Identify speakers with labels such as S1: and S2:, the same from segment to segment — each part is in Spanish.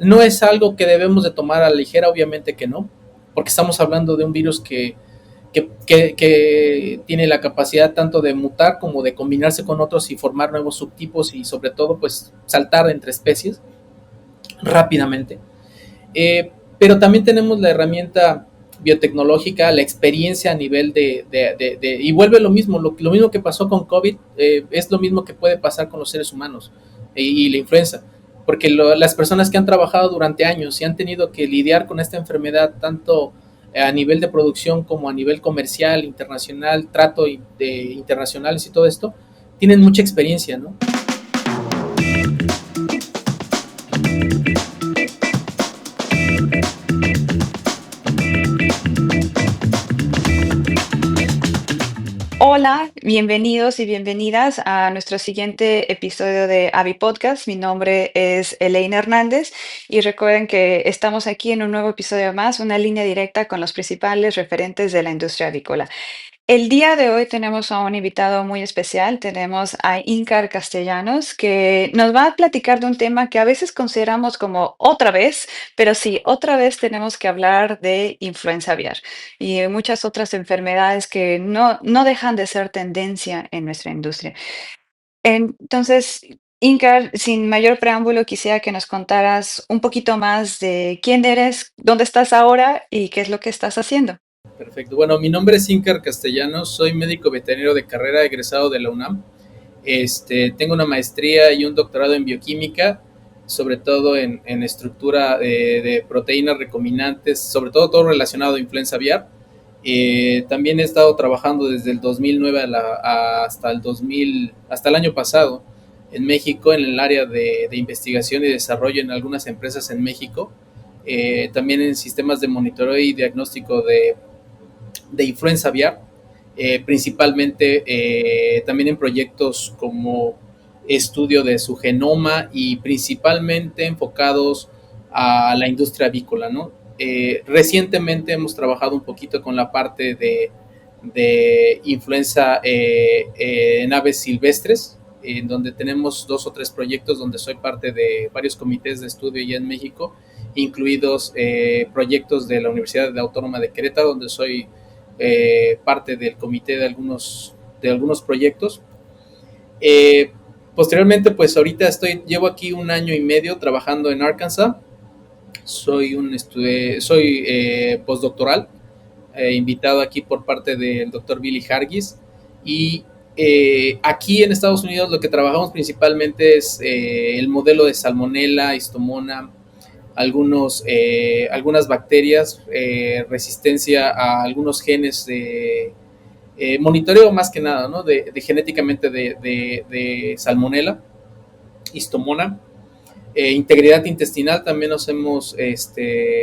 S1: no es algo que debemos de tomar a la ligera, obviamente que no, porque estamos hablando de un virus que tiene la capacidad tanto de mutar como de combinarse con otros y formar nuevos subtipos y sobre todo pues saltar entre especies rápidamente. Pero también tenemos la herramienta biotecnológica, la experiencia a nivel y vuelve lo mismo que pasó con COVID, es lo mismo que puede pasar con los seres humanos y la influenza, porque las personas que han trabajado durante años y han tenido que lidiar con esta enfermedad, tanto a nivel de producción como a nivel comercial, internacional, trato de internacionales y todo esto, tienen mucha experiencia, ¿no?
S2: Hola, bienvenidos y bienvenidas a nuestro siguiente episodio de Avi Podcast. Mi nombre es Elaine Hernández y recuerden que estamos aquí en un nuevo episodio más, una línea directa con los principales referentes de la industria avícola. El día de hoy tenemos a un invitado muy especial, tenemos a Incar Castellanos, que nos va a platicar de un tema que a veces consideramos como otra vez, pero sí, otra vez tenemos que hablar de influenza aviar y de muchas otras enfermedades que no dejan de ser tendencia en nuestra industria. Entonces, Incar, sin mayor preámbulo, quisiera que nos contaras un poquito más de quién eres, dónde estás ahora y qué es lo que estás haciendo.
S1: Perfecto. Bueno, mi nombre es Incar Castellanos, soy médico veterinario de carrera egresado de la UNAM. Tengo una maestría y un doctorado en bioquímica, sobre todo en estructura de proteínas recombinantes, sobre todo relacionado a influenza aviar. También he estado trabajando desde el 2009 hasta el año pasado en México en el área de investigación y desarrollo en algunas empresas en México. También en sistemas de monitoreo y diagnóstico de influenza aviar, principalmente también en proyectos como estudio de su genoma y principalmente enfocados a la industria avícola, ¿no? Recientemente hemos trabajado un poquito con la parte de influenza en aves silvestres, en donde tenemos 2 o 3 proyectos donde soy parte de varios comités de estudio ya en México, incluidos proyectos de la Universidad Autónoma de Querétaro, donde soy parte del comité de algunos proyectos. Eh, Posteriormente, pues ahorita llevo aquí 1 año y medio trabajando en Arkansas. Soy postdoctoral, invitado aquí por parte del doctor Billy Hargis. Y aquí en Estados Unidos lo que trabajamos principalmente es el modelo de Salmonella, Histomona, algunas bacterias, resistencia a algunos genes de monitoreo más que nada, ¿no? Genéticamente de Salmonella, Histomona. Integridad intestinal también nos hemos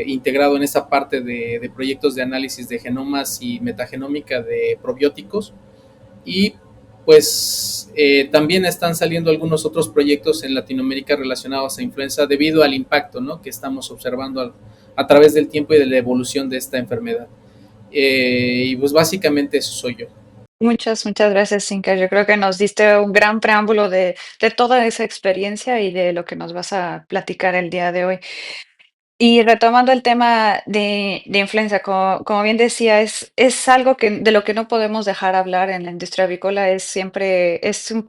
S1: integrado en esa parte de proyectos de análisis de genomas y metagenómica de probióticos. Y pues también están saliendo algunos otros proyectos en Latinoamérica relacionados a influenza debido al impacto, ¿no?, que estamos observando a través del tiempo y de la evolución de esta enfermedad. Y pues básicamente eso soy yo.
S2: Muchas gracias, Cinca. Yo creo que nos diste un gran preámbulo de toda esa experiencia y de lo que nos vas a platicar el día de hoy. Y retomando el tema de influenza, como bien decía, es algo de lo que no podemos dejar hablar en la industria avícola,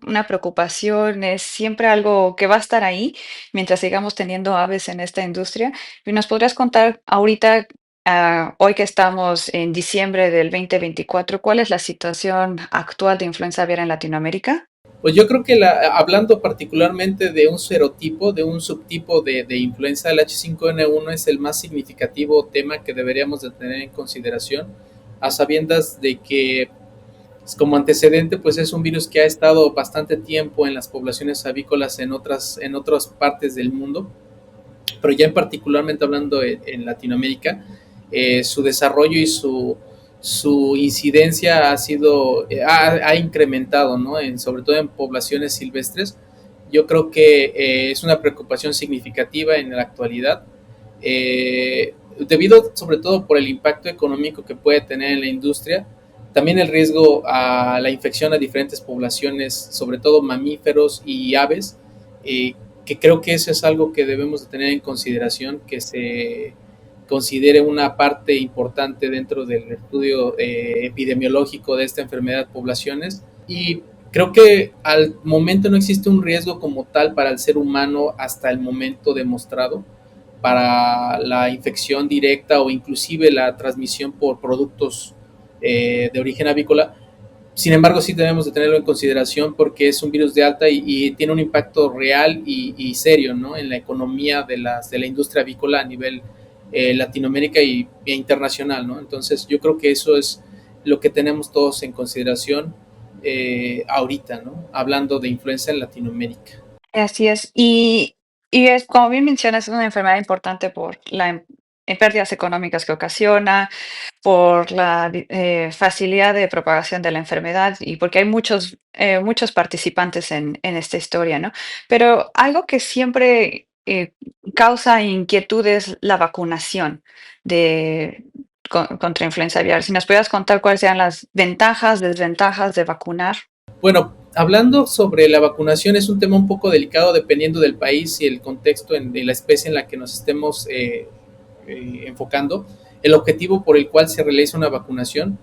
S2: una preocupación, es siempre algo que va a estar ahí mientras sigamos teniendo aves en esta industria. ¿Y nos podrías contar ahorita, hoy que estamos en diciembre del 2024, cuál es la situación actual de influenza aviar en Latinoamérica?
S1: Pues yo creo que hablando particularmente de un serotipo, de un subtipo de influenza, el H5N1 es el más significativo tema que deberíamos de tener en consideración, a sabiendas de que como antecedente pues es un virus que ha estado bastante tiempo en las poblaciones avícolas en otras partes del mundo, pero ya en particularmente hablando en Latinoamérica, su desarrollo y su incidencia ha incrementado, ¿no? Sobre todo en poblaciones silvestres. Yo creo que es una preocupación significativa en la actualidad, debido sobre todo por el impacto económico que puede tener en la industria, también el riesgo a la infección a diferentes poblaciones, sobre todo mamíferos y aves, que creo que eso es algo que debemos de tener en consideración, que se considere una parte importante dentro del estudio epidemiológico de esta enfermedad poblaciones. Y creo que al momento no existe un riesgo como tal para el ser humano hasta el momento demostrado para la infección directa o inclusive la transmisión por productos de origen avícola. Sin embargo, sí tenemos de tenerlo en consideración porque es un virus de alta y tiene un impacto real y serio, ¿no?, en la economía de la industria avícola a nivel Latinoamérica e internacional, ¿no? Entonces, yo creo que eso es lo que tenemos todos en consideración ahorita, ¿no? Hablando de influenza en Latinoamérica.
S2: Así es. Y es, como bien mencionas, es una enfermedad importante por en pérdidas económicas que ocasiona, por la facilidad de propagación de la enfermedad y porque hay muchos participantes en esta historia, ¿no? Pero algo que siempre causa inquietud es la vacunación de, contra influenza aviar. Si nos pudieras contar cuáles sean las ventajas, desventajas de vacunar.
S1: Bueno, hablando sobre la vacunación, es un tema un poco delicado dependiendo del país y el contexto de la especie en la que nos estemos enfocando. El objetivo por el cual se realiza una vacunación.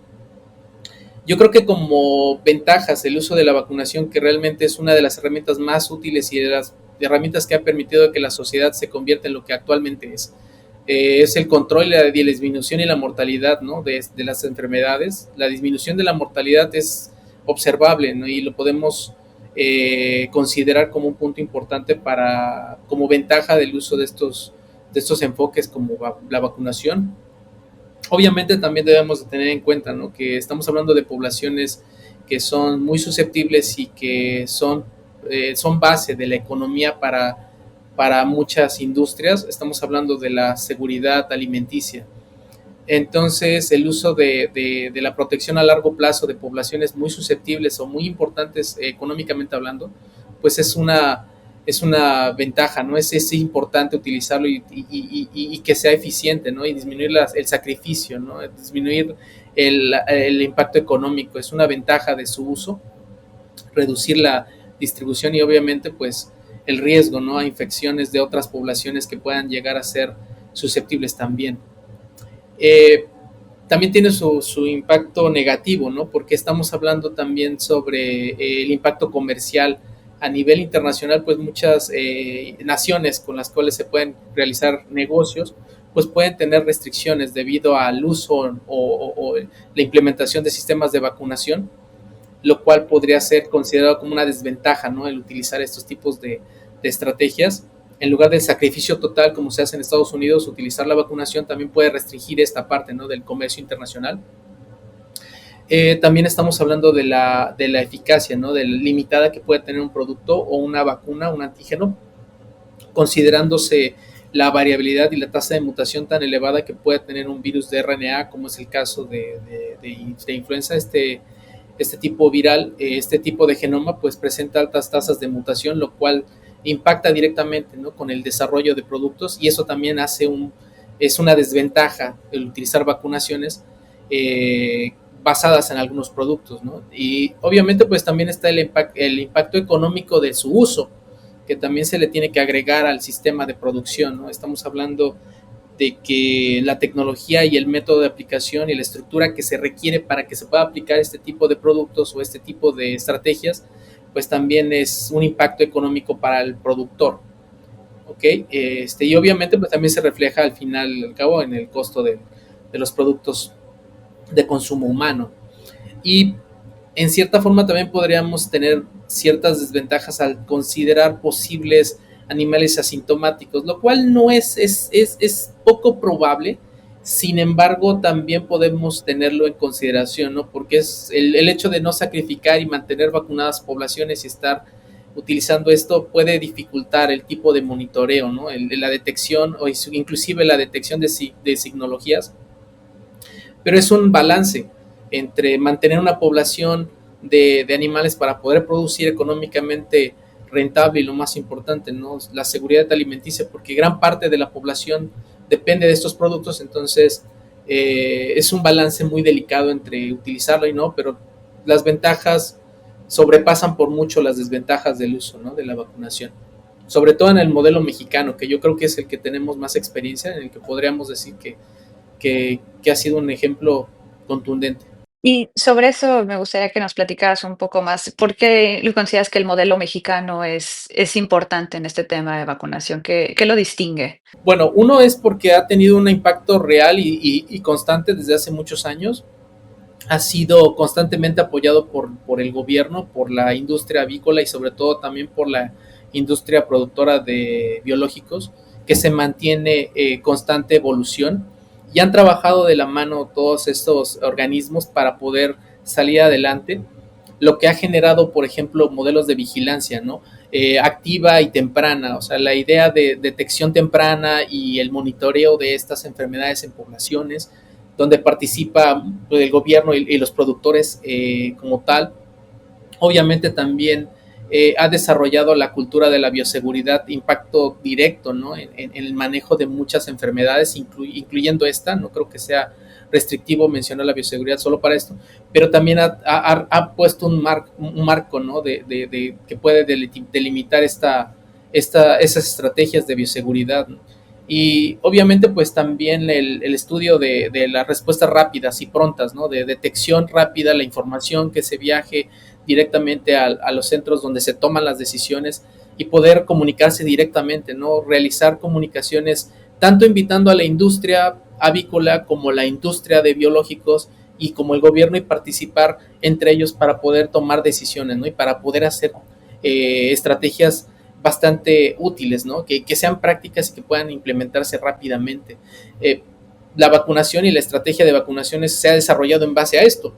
S1: Yo creo que como ventajas el uso de la vacunación, que realmente es una de las herramientas más útiles y de las herramientas que ha permitido que la sociedad se convierta en lo que actualmente es el control y la disminución y la mortalidad, ¿no?, de las enfermedades. La disminución de la mortalidad es observable, ¿no?, y lo podemos considerar como un punto importante como ventaja del uso de estos enfoques como la vacunación. Obviamente también debemos de tener en cuenta, ¿no?, que estamos hablando de poblaciones que son muy susceptibles y que son base de la economía para muchas industrias. Estamos hablando de la seguridad alimenticia. Entonces, el uso de la protección a largo plazo de poblaciones muy susceptibles o muy importantes económicamente hablando, pues es una ventaja, ¿no? Es importante utilizarlo y que sea eficiente, ¿no? Y disminuir el sacrificio, ¿no? Disminuir el impacto económico. Es una ventaja de su uso, reducir la distribución y obviamente pues el riesgo, ¿no?, a infecciones de otras poblaciones que puedan llegar a ser susceptibles también. Eh, También tiene su impacto negativo, ¿no? Porque estamos hablando también sobre el impacto comercial a nivel internacional, pues muchas naciones con las cuales se pueden realizar negocios, pues pueden tener restricciones debido al uso o la implementación de sistemas de vacunación, lo cual podría ser considerado como una desventaja, ¿no?, el utilizar estos tipos de estrategias. En lugar del sacrificio total, como se hace en Estados Unidos, utilizar la vacunación también puede restringir esta parte, ¿no?, del comercio internacional. También estamos hablando de la eficacia, ¿no?, de la limitada que puede tener un producto o una vacuna, un antígeno, considerándose la variabilidad y la tasa de mutación tan elevada que puede tener un virus de RNA, como es el caso de influenza. Este tipo viral, este tipo de genoma, pues presenta altas tasas de mutación, lo cual impacta directamente, ¿no?, con el desarrollo de productos, y eso también es una desventaja el utilizar vacunaciones basadas en algunos productos, ¿no? Y obviamente pues también está el impacto económico de su uso, que también se le tiene que agregar al sistema de producción, ¿no? Estamos hablando de que la tecnología y el método de aplicación y la estructura que se requiere para que se pueda aplicar este tipo de productos o este tipo de estrategias, pues también es un impacto económico para el productor, ¿ok? Y obviamente pues también se refleja al final, al cabo, en el costo de los productos de consumo humano. Y en cierta forma también podríamos tener ciertas desventajas al considerar posibles animales asintomáticos, lo cual no es poco probable. Sin embargo, también podemos tenerlo en consideración, ¿no? Porque es el hecho de no sacrificar y mantener vacunadas poblaciones y estar utilizando esto puede dificultar el tipo de monitoreo, ¿no? La detección o inclusive la detección de signologías, pero es un balance entre mantener una población de animales para poder producir económicamente rentable y lo más importante, ¿no?, la seguridad alimenticia, porque gran parte de la población depende de estos productos. Entonces es un balance muy delicado entre utilizarlo y no, pero las ventajas sobrepasan por mucho las desventajas del uso, ¿no?, de la vacunación. sobre todo en el modelo mexicano, que yo creo que es el que tenemos más experiencia, en el que podríamos decir que ha sido un ejemplo contundente.
S2: Y sobre eso me gustaría que nos platicaras un poco más. ¿Por qué lo consideras que el modelo mexicano es importante en este tema de vacunación? ¿Qué lo distingue?
S1: Bueno, uno es porque ha tenido un impacto real y constante desde hace muchos años. Ha sido constantemente apoyado por el gobierno, por la industria avícola y sobre todo también por la industria productora de biológicos, que se mantiene constante evolución, y han trabajado de la mano todos estos organismos para poder salir adelante, lo que ha generado, por ejemplo, modelos de vigilancia, ¿no? Activa y temprana, o sea, la idea de detección temprana y el monitoreo de estas enfermedades en poblaciones, donde participa el gobierno y los productores como tal. Obviamente también ha desarrollado la cultura de la bioseguridad, impacto directo, ¿no? En el manejo de muchas enfermedades, incluyendo esta. No creo que sea restrictivo mencionar la bioseguridad solo para esto, pero también ha puesto un marco, ¿no? Que puede delimitar esas estrategias de bioseguridad, ¿no? Y obviamente pues también el estudio de las respuestas rápidas y prontas, ¿no? De detección rápida, la información que se viaje directamente a los centros donde se toman las decisiones y poder comunicarse directamente, ¿no? Realizar comunicaciones tanto invitando a la industria avícola como la industria de biológicos y como el gobierno, y participar entre ellos para poder tomar decisiones, ¿no? Y para poder hacer estrategias bastante útiles, ¿no? Que sean prácticas y que puedan implementarse rápidamente. La vacunación y la estrategia de vacunaciones se ha desarrollado en base a esto.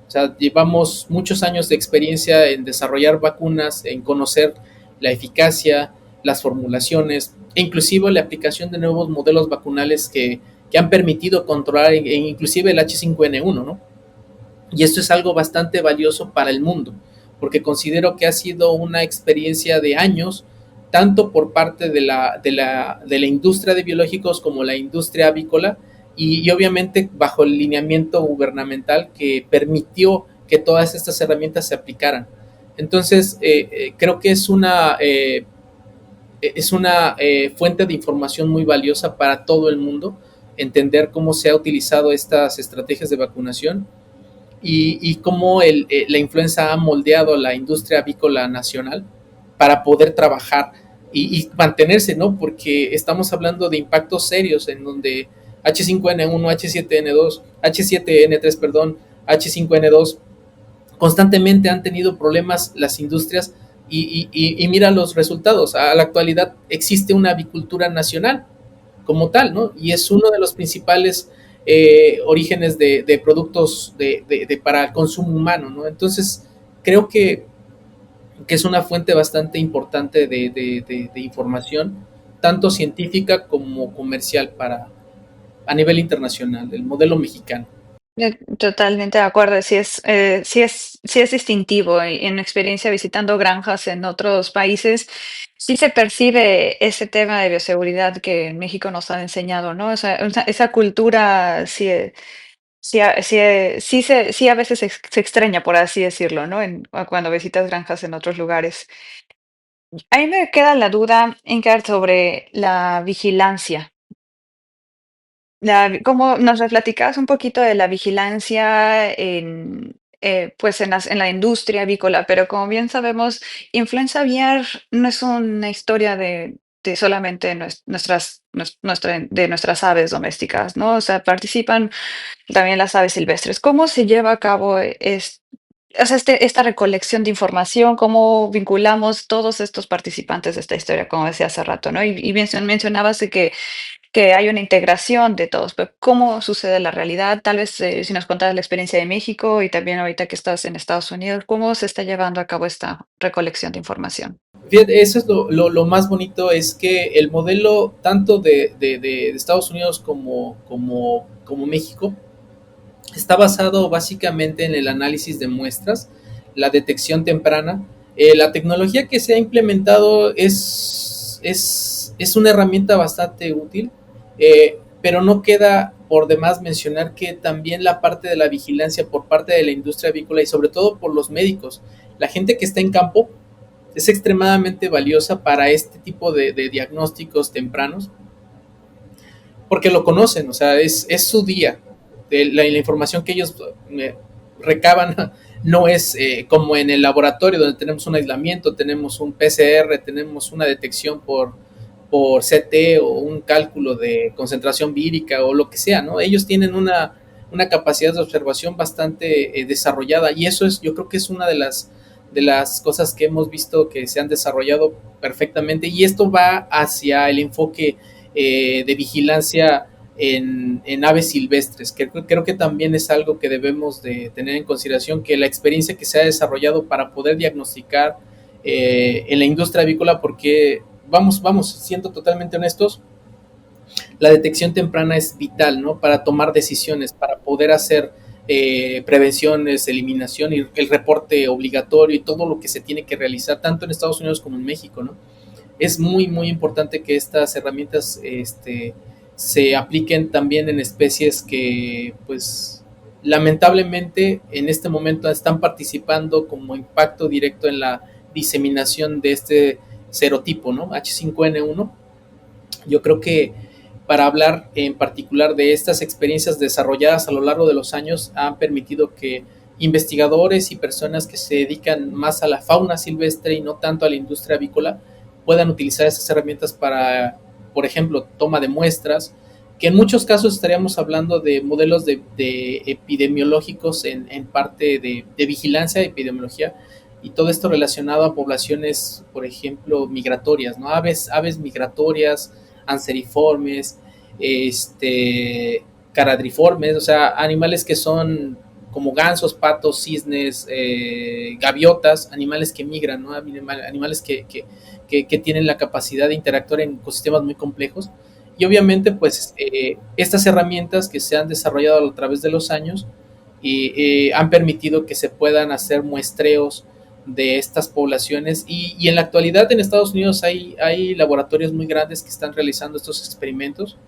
S1: O sea, llevamos muchos años de experiencia en desarrollar vacunas, en conocer la eficacia, las formulaciones, e inclusive la aplicación de nuevos modelos vacunales que han permitido controlar inclusive el H5N1, ¿no? Y esto es algo bastante valioso para el mundo, porque considero que ha sido una experiencia de años, tanto por parte de la industria de biológicos como la industria avícola, y obviamente bajo el lineamiento gubernamental que permitió que todas estas herramientas se aplicaran. Entonces, creo que es una fuente de información muy valiosa para todo el mundo, entender cómo se ha utilizado estas estrategias de vacunación y cómo la influenza ha moldeado la industria avícola nacional para poder trabajar y mantenerse, ¿no? Porque estamos hablando de impactos serios en donde H5N1, H7N2, H7N3, perdón, H5N2, constantemente han tenido problemas las industrias y mira los resultados. A la actualidad existe una avicultura nacional como tal, ¿no? Y es uno de los principales orígenes de productos para el consumo humano, ¿no? Entonces, creo que es una fuente bastante importante de información, tanto científica como comercial a nivel internacional, el modelo mexicano.
S2: Totalmente de acuerdo. Sí es distintivo. Y en mi experiencia visitando granjas en otros países, sí se percibe ese tema de bioseguridad que en México nos han enseñado, ¿no? Esa cultura sí a veces se extraña, por así decirlo, ¿no? Cuando visitas granjas en otros lugares. A mí me queda la duda, Inger, sobre la vigilancia. ¿Cómo nos platicabas un poquito de la vigilancia pues en la industria avícola? Pero como bien sabemos, influenza aviar no es una historia de solamente de nuestras aves domésticas, ¿no? O sea, participan también las aves silvestres. ¿Cómo se lleva a cabo o sea, esta recolección de información? ¿Cómo vinculamos todos estos participantes de esta historia, como decía hace rato, ¿no? Y bien mencionabas de que hay una integración de todos, pero ¿cómo sucede la realidad? Tal vez si nos contaras la experiencia de México y también ahorita que estás en Estados Unidos, ¿cómo se está llevando a cabo esta recolección de información?
S1: Fíjate, eso es lo más bonito, es que el modelo tanto de Estados Unidos como México está basado básicamente en el análisis de muestras, la detección temprana. La tecnología que se ha implementado es una herramienta bastante útil, pero no queda por demás mencionar que también la parte de la vigilancia por parte de la industria avícola y sobre todo por los médicos, la gente que está en campo, es extremadamente valiosa para este tipo de diagnósticos tempranos, porque lo conocen, o sea, es su día. La información que ellos recaban no es como en el laboratorio donde tenemos un aislamiento, tenemos un PCR, tenemos una detección por CT o un cálculo de concentración vírica o lo que sea, ¿no? Ellos tienen una capacidad de observación bastante desarrollada, y eso es, yo creo que es una de las cosas que hemos visto que se han desarrollado perfectamente, y esto va hacia el enfoque de vigilancia en aves silvestres, que creo que también es algo que debemos de tener en consideración, que la experiencia que se ha desarrollado para poder diagnosticar en la industria avícola, porque vamos, siendo totalmente honestos, la detección temprana es vital, ¿no? Para tomar decisiones, para poder hacer prevenciones, eliminación y el reporte obligatorio y todo lo que se tiene que realizar, tanto en Estados Unidos como en México, ¿no? Es muy, muy importante que estas herramientas se apliquen también en especies que, pues, lamentablemente en este momento están participando como impacto directo en la diseminación de este serotipo, ¿no? H5N1. Yo creo que para hablar en particular de estas experiencias desarrolladas a lo largo de los años han permitido que investigadores y personas que se dedican más a la fauna silvestre y no tanto a la industria avícola puedan utilizar esas herramientas para, por ejemplo, toma de muestras, que en muchos casos estaríamos hablando de modelos de epidemiológicos en parte de vigilancia de epidemiología, y todo esto relacionado a poblaciones, por ejemplo, migratorias, ¿no? Aves migratorias, anseriformes, caradriformes, o sea, animales que son como gansos, patos, cisnes, gaviotas, animales que migran, ¿no? Animales que tienen la capacidad de interactuar en ecosistemas muy complejos. Y obviamente, pues, estas herramientas que se han desarrollado a través de los años han permitido que se puedan hacer muestreos de estas poblaciones, y en la actualidad en Estados Unidos hay laboratorios muy grandes que están realizando estos experimentos.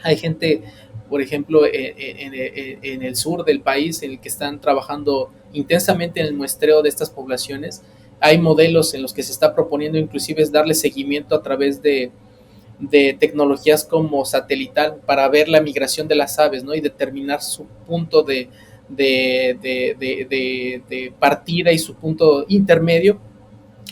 S1: Hay gente, por ejemplo, en el sur del país en el que están trabajando intensamente en el muestreo de estas poblaciones. Hay modelos en los que se está proponiendo inclusive es darle seguimiento a través de tecnologías como satelital para ver la migración de las aves, ¿no? Y determinar su punto de partida y su punto intermedio,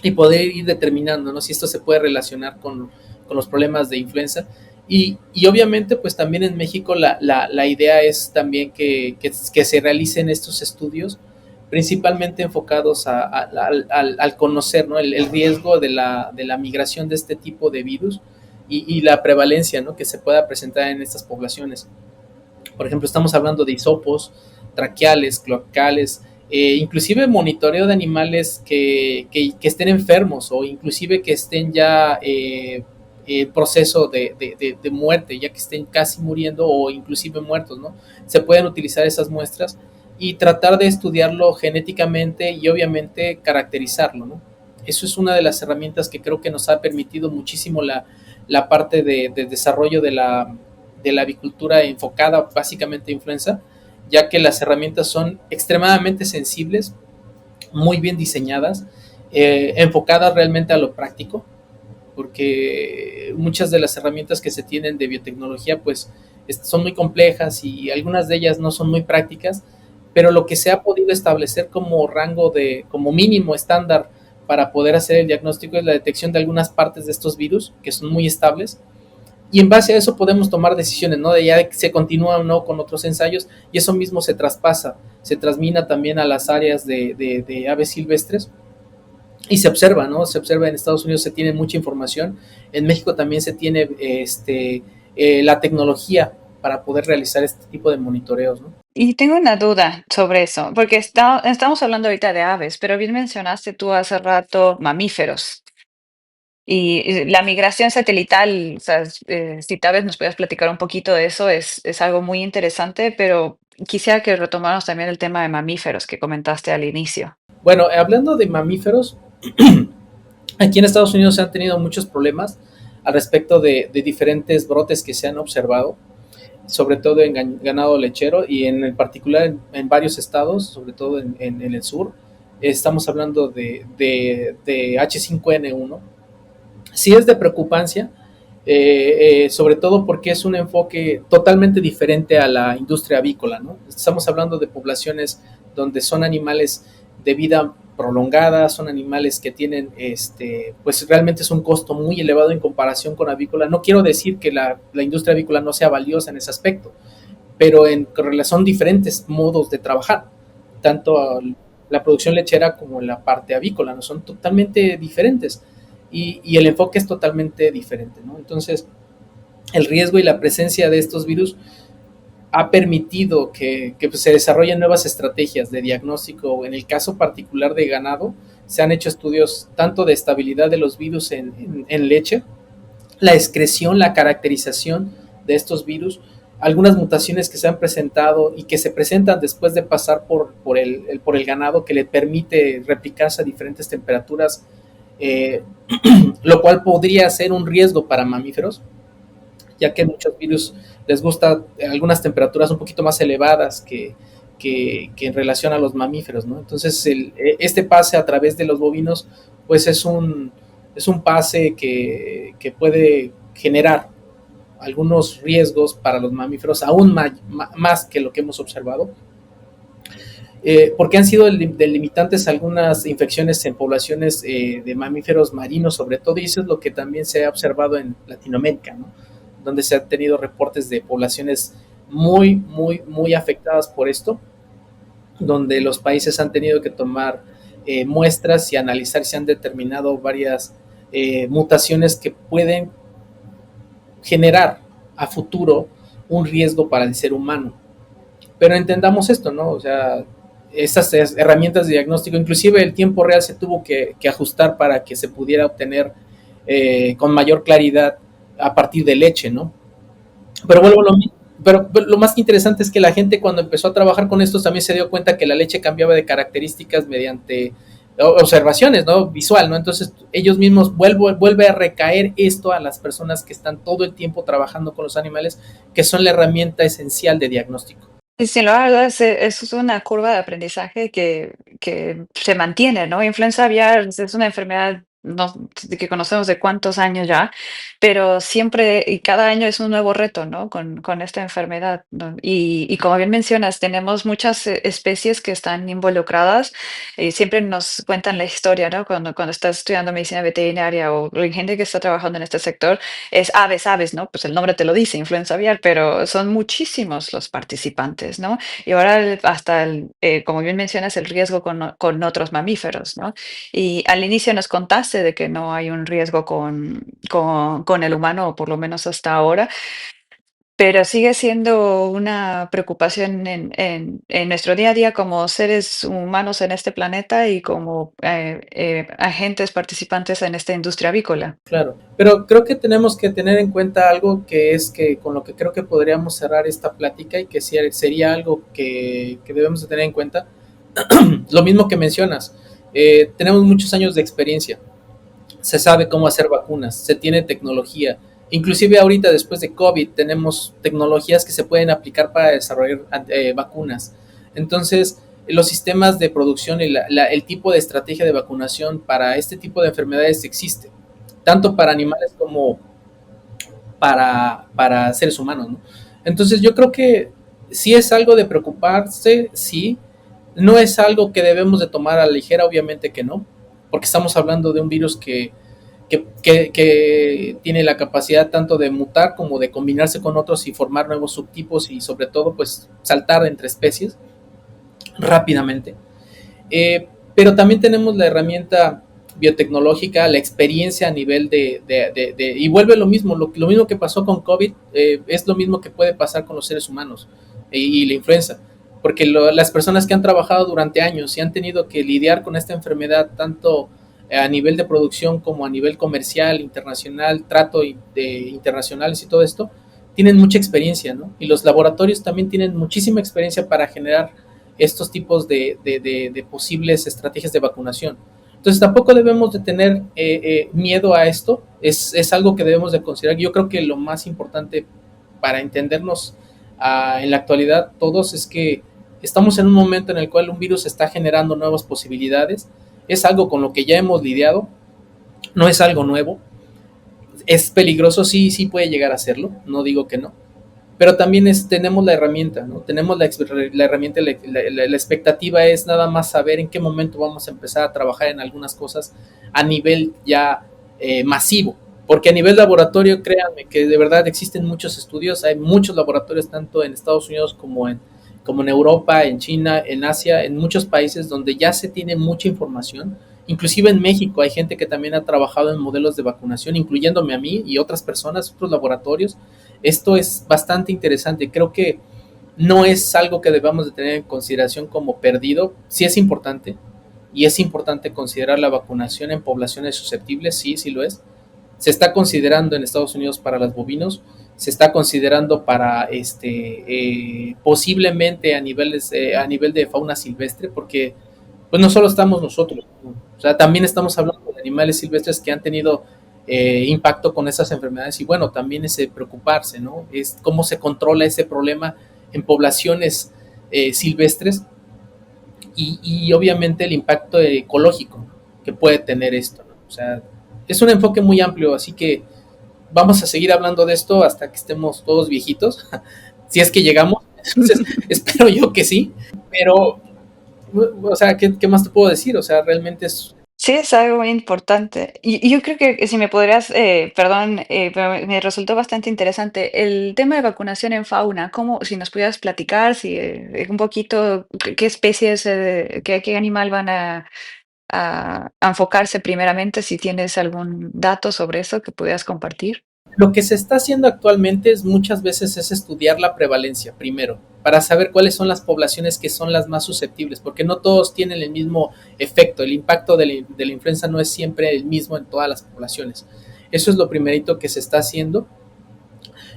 S1: y poder ir determinando, ¿no? Si esto se puede relacionar con los problemas de influenza. Y obviamente, pues también en México la idea es también que se realicen estos estudios principalmente enfocados al conocer, ¿no? el riesgo de la migración de este tipo de virus y la prevalencia, ¿no? Que se pueda presentar en estas poblaciones. Por ejemplo, estamos hablando de hisopos, traqueales, cloacales, inclusive monitoreo de animales que estén enfermos o inclusive que estén ya en proceso de muerte, ya que estén casi muriendo o inclusive muertos, ¿no? Se pueden utilizar esas muestras y tratar de estudiarlo genéticamente y obviamente caracterizarlo, ¿no? Eso es una de las herramientas que creo que nos ha permitido muchísimo la parte de desarrollo de la avicultura enfocada básicamente a influenza, ya que las herramientas son extremadamente sensibles, muy bien diseñadas, enfocadas realmente a lo práctico, porque muchas de las herramientas que se tienen de biotecnología pues son muy complejas y algunas de ellas no son muy prácticas, pero lo que se ha podido establecer como rango como mínimo estándar para poder hacer el diagnóstico es la detección de algunas partes de estos virus que son muy estables, y en base a eso podemos tomar decisiones, ¿no? De ya se continúa o no con otros ensayos, y eso mismo se traspasa, se transmina también a las áreas de aves silvestres y se observa, ¿no? Se observa en Estados Unidos, se tiene mucha información, en México también se tiene la tecnología para poder realizar este tipo de monitoreos, ¿no?
S2: Y tengo una duda sobre eso, porque estamos hablando ahorita de aves, pero bien mencionaste tú hace rato mamíferos. Y la migración satelital, o sea, si tal vez nos puedas platicar un poquito de eso, es algo muy interesante, pero quisiera que retomáramos también el tema de mamíferos que comentaste al inicio.
S1: Bueno, hablando de mamíferos, aquí en Estados Unidos se han tenido muchos problemas al respecto de diferentes brotes que se han observado, sobre todo en ganado lechero y en particular en varios estados, sobre todo en el sur. estamos hablando de H5N1, sí es de preocupancia, sobre todo porque es un enfoque totalmente diferente a la industria avícola, ¿no? Estamos hablando de poblaciones donde son animales de vida prolongada, son animales que tienen, pues realmente es un costo muy elevado en comparación con avícola. No quiero decir que la industria avícola no sea valiosa en ese aspecto, pero son diferentes modos de trabajar, tanto la producción lechera como la parte avícola, ¿no? Son totalmente diferentes y el enfoque es totalmente diferente, ¿no? Entonces, el riesgo y la presencia de estos virus ha permitido que pues, se desarrollen nuevas estrategias de diagnóstico. En el caso particular de ganado, se han hecho estudios tanto de estabilidad de los virus en leche, la excreción, la caracterización de estos virus, algunas mutaciones que se han presentado y que se presentan después de pasar por el ganado, que le permite replicarse a diferentes temperaturas, eh, lo cual podría ser un riesgo para mamíferos, ya que muchos virus les gusta algunas temperaturas un poquito más elevadas que en relación a los mamíferos, ¿no? Entonces, este pase a través de los bovinos, pues es un pase que puede generar algunos riesgos para los mamíferos, aún más que lo que hemos observado, porque han sido delimitantes algunas infecciones en poblaciones de mamíferos marinos, sobre todo, y eso es lo que también se ha observado en Latinoamérica, ¿no? Donde se han tenido reportes de poblaciones muy, muy, muy afectadas por esto, donde los países han tenido que tomar muestras y analizar si han determinado varias mutaciones que pueden generar a futuro un riesgo para el ser humano. Pero entendamos esto, ¿no? O sea, estas herramientas de diagnóstico, inclusive el tiempo real se tuvo que ajustar para que se pudiera obtener con mayor claridad a partir de leche, ¿no? Pero vuelvo a lo mismo. Pero lo más interesante es que la gente cuando empezó a trabajar con esto también se dio cuenta que la leche cambiaba de características mediante observaciones, ¿no? Visual, ¿no? Entonces ellos mismos vuelve a recaer esto a las personas que están todo el tiempo trabajando con los animales, que son la herramienta esencial de diagnóstico.
S2: Y sin lugar a dudas, eso es una curva de aprendizaje que se mantiene, ¿no? Influenza aviar es una enfermedad no, que conocemos de cuántos años ya, pero siempre y cada año es un nuevo reto, ¿no? Con esta enfermedad, ¿no? Y como bien mencionas, tenemos muchas especies que están involucradas y siempre nos cuentan la historia, ¿no? Cuando estás estudiando medicina veterinaria o hay gente que está trabajando en este sector, es aves, aves, ¿no? Pues el nombre te lo dice, influenza aviar, pero son muchísimos los participantes, ¿no? Y ahora hasta, como bien mencionas, el riesgo con otros mamíferos, ¿no? Y al inicio nos contaste de que no hay un riesgo con el humano, o por lo menos hasta ahora, pero sigue siendo una preocupación en nuestro día a día como seres humanos en este planeta y como agentes participantes en esta industria avícola.
S1: Claro, pero creo que tenemos que tener en cuenta algo que es que con lo que creo que podríamos cerrar esta plática y que sería algo que debemos de tener en cuenta, lo mismo que mencionas, tenemos muchos años de experiencia, se sabe cómo hacer vacunas, se tiene tecnología, inclusive ahorita después de COVID tenemos tecnologías que se pueden aplicar para desarrollar vacunas. Entonces, los sistemas de producción y el tipo de estrategia de vacunación para este tipo de enfermedades existe, tanto para animales como para seres humanos, ¿no? Entonces yo creo que sí es algo de preocuparse, sí, no es algo que debemos de tomar a la ligera, obviamente que no, porque estamos hablando de un virus que tiene la capacidad tanto de mutar como de combinarse con otros y formar nuevos subtipos y sobre todo pues saltar entre especies rápidamente. Pero también tenemos la herramienta biotecnológica, la experiencia a nivel y vuelve lo mismo que pasó con COVID, es lo mismo que puede pasar con los seres humanos y la influenza, porque las personas que han trabajado durante años y han tenido que lidiar con esta enfermedad tanto a nivel de producción como a nivel comercial, internacional, trato internacionales y todo esto, tienen mucha experiencia, ¿no? Y los laboratorios también tienen muchísima experiencia para generar estos tipos de posibles estrategias de vacunación. Entonces tampoco debemos de tener miedo a esto, es algo que debemos de considerar. Yo creo que lo más importante para entendernos en la actualidad todos es que Estamos en un momento en el cual un virus está generando nuevas posibilidades. Es algo con lo que ya hemos lidiado, no es algo nuevo. Es peligroso, sí, sí puede llegar a serlo, no digo que no, pero también tenemos la herramienta, ¿no? Tenemos la herramienta, la expectativa es nada más saber en qué momento vamos a empezar a trabajar en algunas cosas a nivel ya masivo, porque a nivel laboratorio, créanme que de verdad existen muchos estudios, hay muchos laboratorios tanto en Estados Unidos como en Europa, en China, en Asia, en muchos países donde ya se tiene mucha información. Inclusive en México hay gente que también ha trabajado en modelos de vacunación, incluyéndome a mí y otras personas, otros laboratorios. Esto es bastante interesante. Creo que no es algo que debamos de tener en consideración como perdido. Sí es importante y es importante considerar la vacunación en poblaciones susceptibles, sí, sí lo es. Se está considerando en Estados Unidos para los bovinos, se está considerando para posiblemente a nivel de fauna silvestre, porque pues no solo estamos nosotros, ¿no? O sea, también estamos hablando de animales silvestres que han tenido impacto con esas enfermedades y bueno, también es preocuparse, ¿no? Es cómo se controla ese problema en poblaciones silvestres y obviamente el impacto ecológico que puede tener esto, ¿no? O sea, es un enfoque muy amplio, así que vamos a seguir hablando de esto hasta que estemos todos viejitos, si es que llegamos, entonces espero yo que sí, pero, o sea, ¿qué más te puedo decir? O sea, realmente es.
S2: Sí, es algo muy importante. Y yo creo que si me podrías, perdón, pero me resultó bastante interesante el tema de vacunación en fauna. ¿Cómo, si nos pudieras platicar, si un poquito qué especies, qué animal van a enfocarse primeramente, si tienes algún dato sobre eso que pudieras compartir?
S1: Lo que se está haciendo actualmente es muchas veces es estudiar la prevalencia primero, para saber cuáles son las poblaciones que son las más susceptibles, porque no todos tienen el mismo efecto, el impacto de la influenza no es siempre el mismo en todas las poblaciones. Eso es lo primerito que se está haciendo.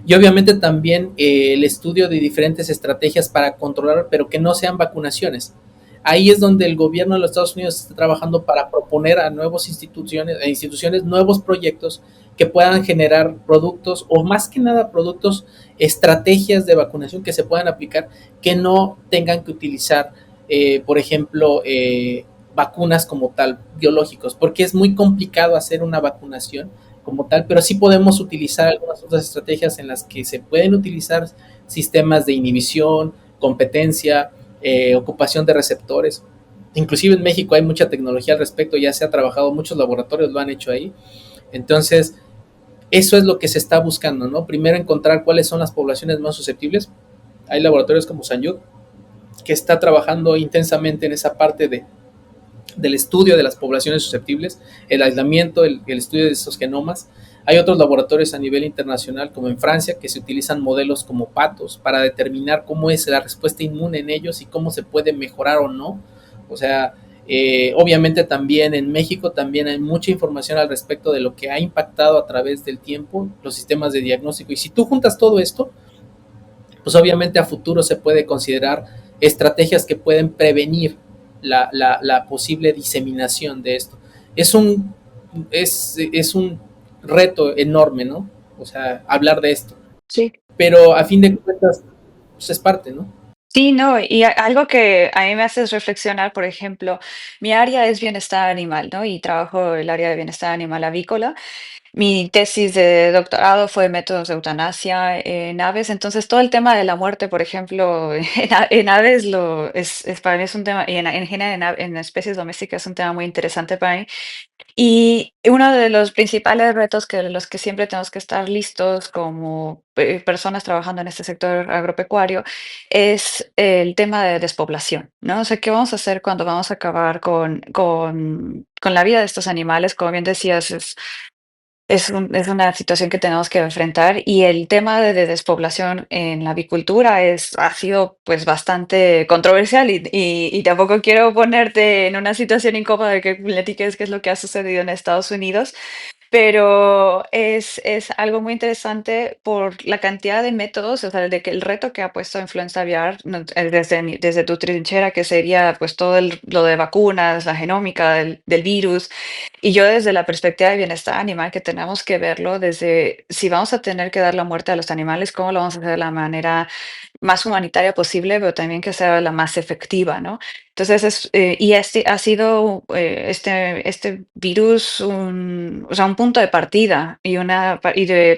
S1: Y obviamente también el estudio de diferentes estrategias para controlar, pero que no sean vacunaciones. Ahí es donde el gobierno de los Estados Unidos está trabajando para proponer a nuevas instituciones nuevos proyectos que puedan generar productos o más que nada productos, estrategias de vacunación que se puedan aplicar que no tengan que utilizar, por ejemplo, vacunas como tal, biológicos, porque es muy complicado hacer una vacunación como tal, pero sí podemos utilizar algunas otras estrategias en las que se pueden utilizar sistemas de inhibición, competencia, ocupación de receptores. Inclusive en México hay mucha tecnología al respecto, ya se ha trabajado, muchos laboratorios lo han hecho ahí. Entonces, eso es lo que se está buscando, ¿no? Primero encontrar cuáles son las poblaciones más susceptibles. Hay laboratorios como Sanyud que está trabajando intensamente en esa parte del estudio de las poblaciones susceptibles, el aislamiento, el estudio de esos genomas. Hay otros laboratorios a nivel internacional, como en Francia, que se utilizan modelos como patos para determinar cómo es la respuesta inmune en ellos y cómo se puede mejorar o no. O sea, obviamente también en México también hay mucha información al respecto de lo que ha impactado a través del tiempo los sistemas de diagnóstico. Y si tú juntas todo esto, pues obviamente a futuro se puede considerar estrategias que pueden prevenir la posible diseminación de esto. Es un, es un reto enorme, ¿no? O sea, hablar de esto.
S2: Sí.
S1: Pero a fin de cuentas, pues es parte, ¿no?
S2: Sí, no, y algo que a mí me hace reflexionar, por ejemplo, mi área es bienestar animal, ¿no? Y trabajo el área de bienestar animal avícola. Mi tesis de doctorado fue métodos de eutanasia en aves, entonces todo el tema de la muerte, por ejemplo, en aves para mí es un tema, y en general en especies domésticas es un tema muy interesante para mí. Y uno de los principales retos que los que siempre tenemos que estar listos como personas trabajando en este sector agropecuario es el tema de despoblación, ¿no? O sea, ¿qué vamos a hacer cuando vamos a acabar con la vida de estos animales? Como bien decías, es una situación que tenemos que enfrentar y el tema de despoblación en la avicultura ha sido pues bastante controversial y tampoco quiero ponerte en una situación incómoda de que platiques qué es lo que ha sucedido en Estados Unidos, pero es algo muy interesante por la cantidad de métodos, o sea, de que el reto que ha puesto Influenza aviar, no, desde tu trinchera, que sería pues todo lo de vacunas, la genómica del virus, y yo desde la perspectiva de bienestar animal, que tenemos que verlo desde si vamos a tener que dar la muerte a los animales, cómo lo vamos a hacer de la manera más humanitaria posible, pero también que sea la más efectiva, ¿no? Entonces, y este ha sido este virus o sea, un punto de partida y,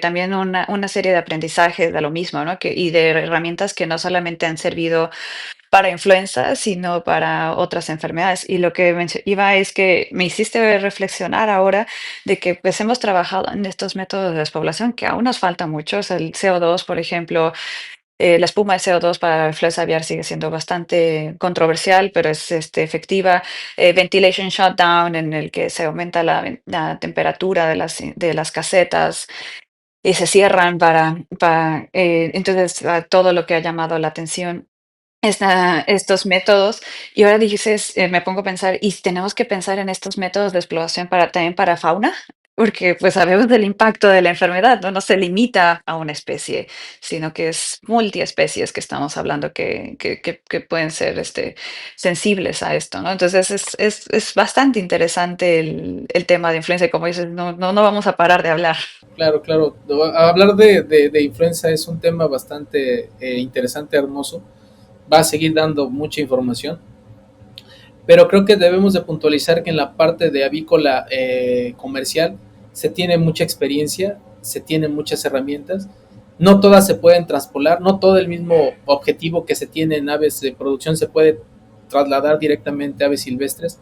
S2: también una serie de aprendizajes de lo mismo, ¿no? Y de herramientas que no solamente han servido para influenza, sino para otras enfermedades. Y lo que iba es que me hiciste reflexionar ahora de que pues hemos trabajado en estos métodos de despoblación que aún nos falta mucho. O sea, el CO2, por ejemplo, la espuma de CO2 para la influenza aviar sigue siendo bastante controversial, pero es efectiva. Ventilation shutdown, en el que se aumenta la temperatura de las casetas y se cierran entonces, todo lo que ha llamado la atención estos métodos. Y ahora dices, me pongo a pensar, ¿y si tenemos que pensar en estos métodos de exploración también para fauna? Porque pues sabemos del impacto de la enfermedad, ¿no? No se limita a una especie, sino que es multiespecies que estamos hablando que pueden ser sensibles a esto, ¿no? Entonces es bastante interesante el tema de influenza y como dices, no vamos a parar de hablar.
S1: Claro, claro. Hablar de influenza es un tema bastante interesante, hermoso. Va a seguir dando mucha información, pero creo que debemos de puntualizar que en la parte de avícola comercial se tiene mucha experiencia, se tienen muchas herramientas, no todas se pueden traspolar, no todo el mismo objetivo que se tiene en aves de producción se puede trasladar directamente a aves silvestres,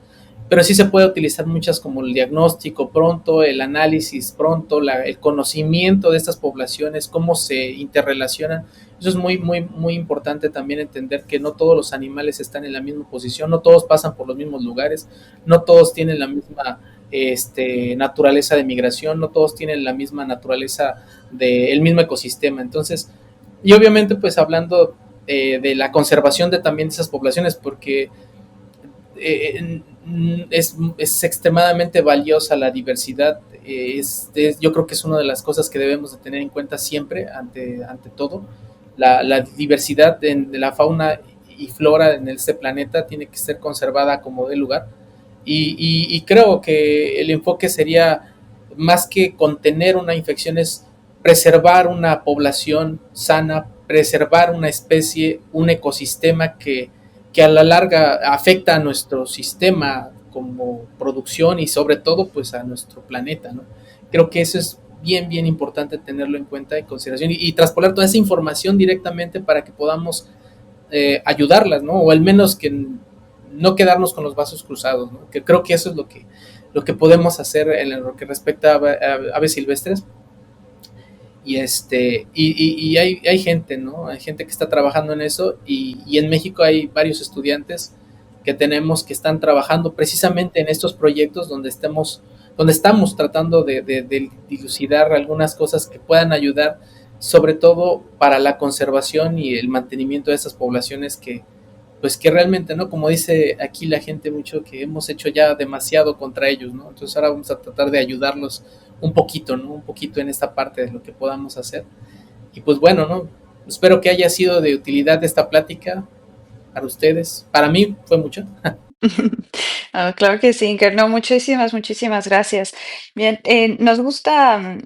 S1: pero sí se puede utilizar muchas como el diagnóstico pronto, el análisis pronto, el conocimiento de estas poblaciones, cómo se interrelacionan. Eso es muy, muy, muy importante también entender que no todos los animales están en la misma posición, no todos pasan por los mismos lugares, no todos tienen la misma naturaleza de migración, no todos tienen la misma naturaleza del mismo ecosistema. Entonces, y obviamente pues hablando de la conservación de también esas poblaciones, porque es extremadamente valiosa la diversidad. Yo creo que es una de las cosas que debemos de tener en cuenta siempre ante todo. La diversidad de la fauna y flora en este planeta tiene que ser conservada como de lugar. Y creo que el enfoque sería más que contener una infección, es preservar una población sana, preservar una especie, un ecosistema que a la larga afecta a nuestro sistema como producción y sobre todo pues a nuestro planeta, ¿no? Creo que eso es bien, bien importante tenerlo en cuenta y consideración y traspolar toda esa información directamente para que podamos ayudarlas, ¿no? O al menos que no quedarnos con los vasos cruzados, ¿no? Que creo que eso es lo que podemos hacer en lo que respecta a aves silvestres. Y hay gente, ¿no? Hay gente que está trabajando en eso y en México hay varios estudiantes que tenemos que están trabajando precisamente en estos proyectos donde estamos tratando de dilucidar algunas cosas que puedan ayudar, sobre todo para la conservación y el mantenimiento de esas poblaciones pues que realmente, ¿no? Como dice aquí la gente mucho, que hemos hecho ya demasiado contra ellos, ¿no? Entonces ahora vamos a tratar de ayudarlos un poquito, ¿no? Un poquito en esta parte de lo que podamos hacer. Y pues bueno, ¿no? Espero que haya sido de utilidad esta plática para ustedes. Para mí fue mucho.
S2: Ah, claro que sí, Iker. No, muchísimas gracias. Bien, nos gusta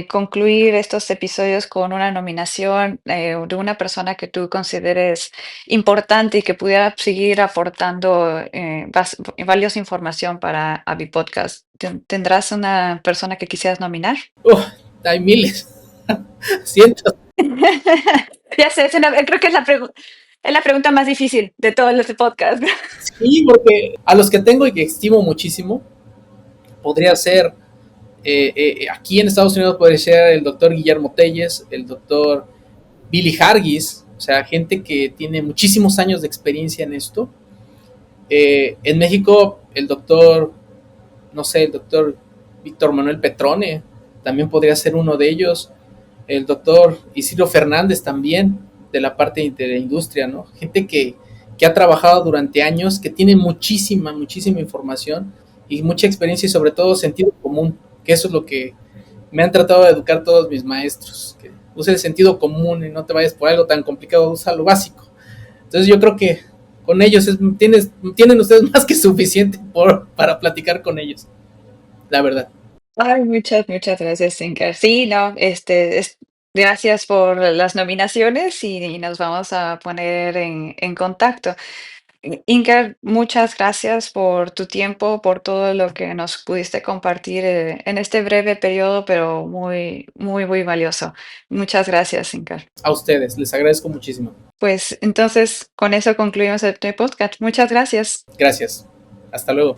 S2: concluir estos episodios con una nominación de una persona que tú consideres importante y que pudiera seguir aportando valiosa información para Avi Podcast. ¿Tendrás una persona que quisieras nominar?
S1: Hay miles, cientos.
S2: Ya sé, creo que es la pregunta más difícil de todo este podcast.
S1: Sí, porque a los que tengo y que estimo muchísimo, podría ser aquí en Estados Unidos podría ser el doctor Guillermo Telles, el doctor Billy Hargis, o sea, gente que tiene muchísimos años de experiencia en esto. En México, el doctor, no sé, el doctor Víctor Manuel Petrone también podría ser uno de ellos. El doctor Isidro Fernández también, de la parte de la industria, ¿no? Gente que ha trabajado durante años, que tiene muchísima, muchísima información y mucha experiencia y sobre todo sentido común, que eso es lo que me han tratado de educar todos mis maestros, que use el sentido común y no te vayas por algo tan complicado, usa lo básico. Entonces yo creo que con ellos tienen ustedes más que suficiente para platicar con ellos, la verdad.
S2: Ay, muchas gracias, Inker. Sí, no, Gracias por las nominaciones y nos vamos a poner en contacto. Inker, muchas gracias por tu tiempo, por todo lo que nos pudiste compartir en este breve periodo, pero muy, muy, muy valioso. Muchas gracias, Inker.
S1: A ustedes, les agradezco muchísimo.
S2: Pues entonces con eso concluimos este podcast. Muchas gracias.
S1: Gracias. Hasta luego.